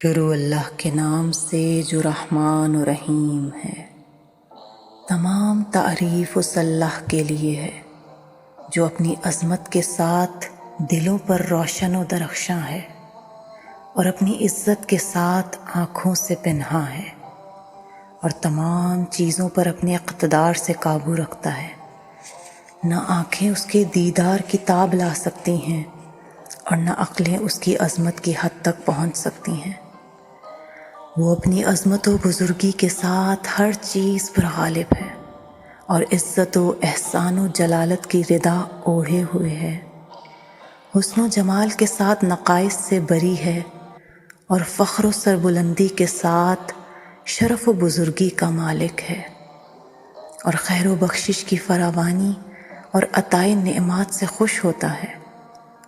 شروع اللہ کے نام سے جو رحمان و رحیم ہے۔ تمام تعریف اس اللہ کے لیے ہے جو اپنی عظمت کے ساتھ دلوں پر روشن و درخشاں ہے اور اپنی عزت کے ساتھ آنکھوں سے پنہاں ہے اور تمام چیزوں پر اپنے اقتدار سے قابو رکھتا ہے۔ نہ آنکھیں اس کے دیدار کی تاب لا سکتی ہیں اور نہ عقلیں اس کی عظمت کی حد تک پہنچ سکتی ہیں۔ وہ اپنی عظمت و بزرگی کے ساتھ ہر چیز پر غالب ہے اور عزت و احسان و جلالت کی ردا اوڑھے ہوئے ہے۔ حسن و جمال کے ساتھ نقائص سے بری ہے اور فخر و سربلندی کے ساتھ شرف و بزرگی کا مالک ہے، اور خیر و بخشش کی فراوانی اور عطائے نعمات سے خوش ہوتا ہے،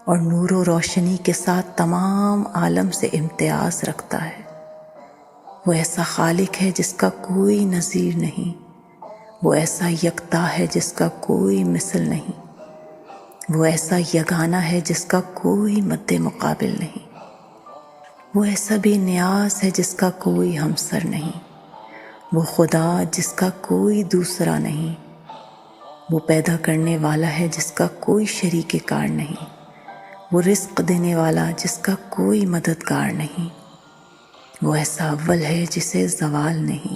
اور نور و روشنی کے ساتھ تمام عالم سے امتیاز رکھتا ہے۔ وہ ایسا خالق ہے جس کا کوئی نظیر نہیں، وہ ایسا یکتا ہے جس کا کوئی مثل نہیں، وہ ایسا یگانہ ہے جس کا کوئی مد مقابل نہیں، وہ ایسا بے نیاز ہے جس کا کوئی ہمسر نہیں، وہ خدا جس کا کوئی دوسرا نہیں، وہ پیدا کرنے والا ہے جس کا کوئی شریک کار نہیں، وہ رزق دینے والا جس کا کوئی مددگار نہیں، وہ ایسا اول ہے جسے زوال نہیں،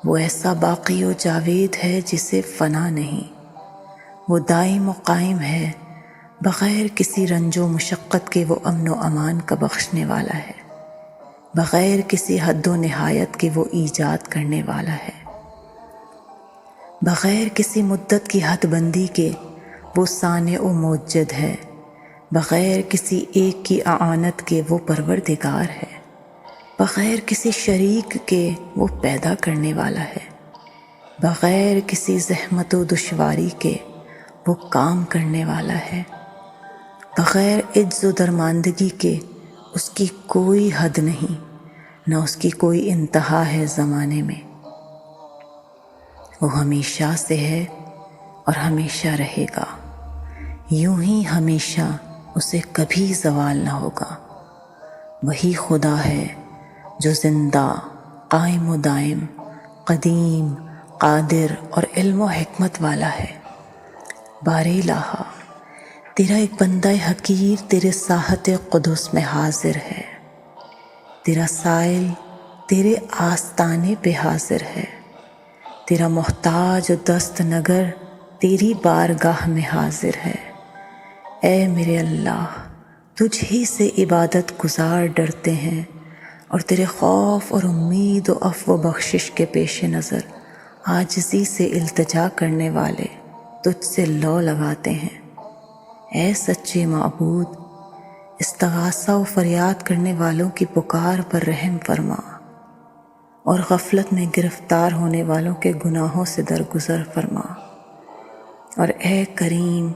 وہ ایسا باقی و جاوید ہے جسے فنا نہیں، وہ دائم و قائم ہے بغیر کسی رنج و مشقت کے، وہ امن و امان کا بخشنے والا ہے، بغیر کسی حد و نہایت کے وہ ایجاد کرنے والا ہے، بغیر کسی مدت کی حد بندی کے وہ صانع و موجد ہے، بغیر کسی ایک کی اعانت کے وہ پروردگار ہے، بغیر کسی شریک کے وہ پیدا کرنے والا ہے، بغیر کسی زحمت و دشواری کے وہ کام کرنے والا ہے، بغیر عجز و درماندگی کے اس کی کوئی حد نہیں، نہ اس کی کوئی انتہا ہے زمانے میں۔ وہ ہمیشہ سے ہے اور ہمیشہ رہے گا، یوں ہی ہمیشہ اسے کبھی زوال نہ ہوگا۔ وہی خدا ہے جو زندہ، قائم و دائم، قدیم، قادر اور علم و حکمت والا ہے۔ بار الہا، تیرا ایک بندہ حقیر تیرے ساحت قدس میں حاضر ہے، تیرا سائل تیرے آستانے پہ حاضر ہے، تیرا محتاج و دست نگر تیری بارگاہ میں حاضر ہے۔ اے میرے اللہ، تجھ ہی سے عبادت گزار ڈرتے ہیں اور تیرے خوف اور امید و عفو و بخشش کے پیش نظر عاجزی سے التجا کرنے والے تجھ سے لو لگاتے ہیں۔ اے سچے معبود، استغاثہ و فریاد کرنے والوں کی پکار پر رحم فرما اور غفلت میں گرفتار ہونے والوں کے گناہوں سے درگزر فرما، اور اے کریم،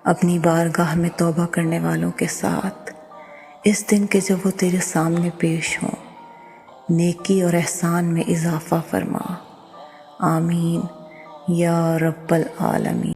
اپنی بارگاہ میں توبہ کرنے والوں کے ساتھ اس دن کے جب وہ تیرے سامنے پیش ہوں، نیکی اور احسان میں اضافہ فرما۔ آمین یا رب العالمین۔